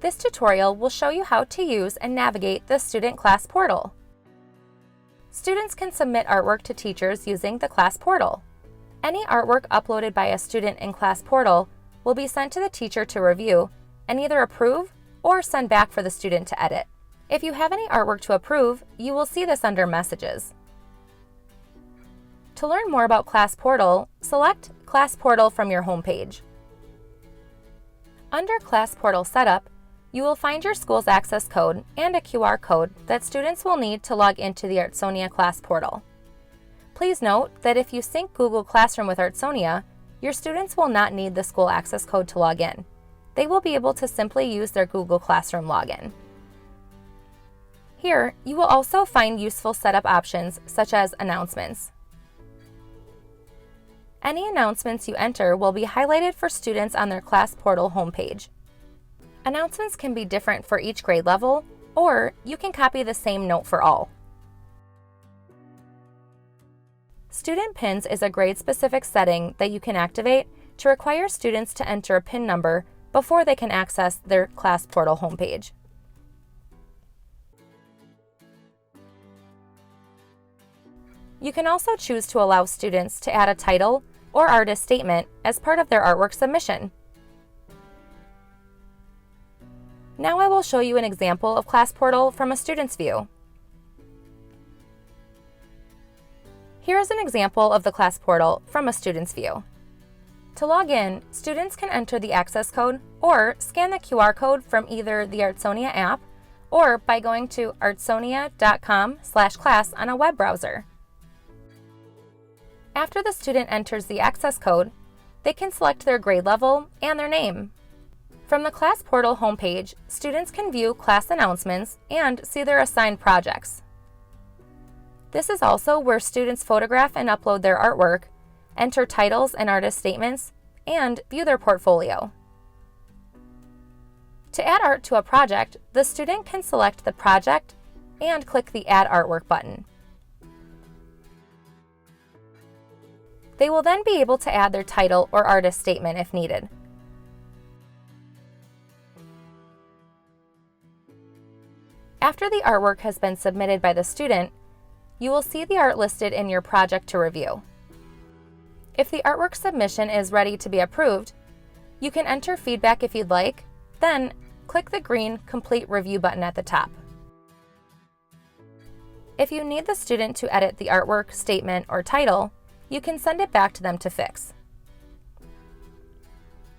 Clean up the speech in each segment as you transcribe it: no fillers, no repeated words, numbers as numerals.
This tutorial will show you how to use and navigate the Student Class Portal. Students can submit artwork to teachers using the Class Portal. Any artwork uploaded by a student in Class Portal will be sent to the teacher to review and either approve or send back for the student to edit. If you have any artwork to approve, you will see this under Messages. To learn more about Class Portal, select Class Portal from your homepage. Under Class Portal Setup, you will find your school's access code and a QR code that students will need to log into the Artsonia Class Portal. Please note that if you sync Google Classroom with Artsonia, your students will not need the school access code to log in. They will be able to simply use their Google Classroom login. Here, you will also find useful setup options such as announcements. Any announcements you enter will be highlighted for students on their Class Portal homepage. Announcements can be different for each grade level, or you can copy the same note for all. Student Pins is a grade-specific setting that you can activate to require students to enter a PIN number before they can access their Class Portal homepage. You can also choose to allow students to add a title or artist statement as part of their artwork submission. Now I will show you an example of Class Portal from a student's view. Here is an example of the Class Portal from a student's view. To log in, students can enter the access code or scan the QR code from either the Artsonia app or by going to artsonia.com/class on a web browser. After the student enters the access code, they can select their grade level and their name. From the Class Portal homepage, students can view class announcements and see their assigned projects. This is also where students photograph and upload their artwork, enter titles and artist statements, and view their portfolio. To add art to a project, the student can select the project and click the Add Artwork button. They will then be able to add their title or artist statement if needed. After the artwork has been submitted by the student, you will see the art listed in your project to review. If the artwork submission is ready to be approved, you can enter feedback if you'd like, then click the green Complete Review button at the top. If you need the student to edit the artwork, statement, or title, you can send it back to them to fix.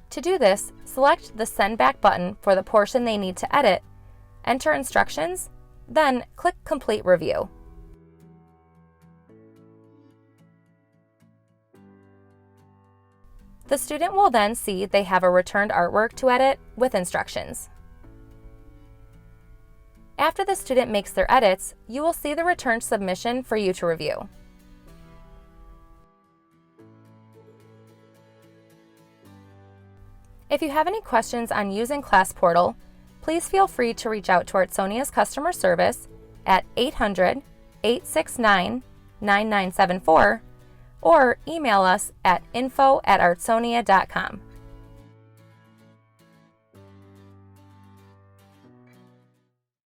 To do this, select the Send Back button for the portion they need to edit, enter instructions, then click Complete Review. The student will then see they have a returned artwork to edit with instructions. After the student makes their edits, you will see the returned submission for you to review. If you have any questions on using Class Portal, please feel free to reach out to Artsonia's customer service at 800-869-9974 or email us at info@artsonia.com.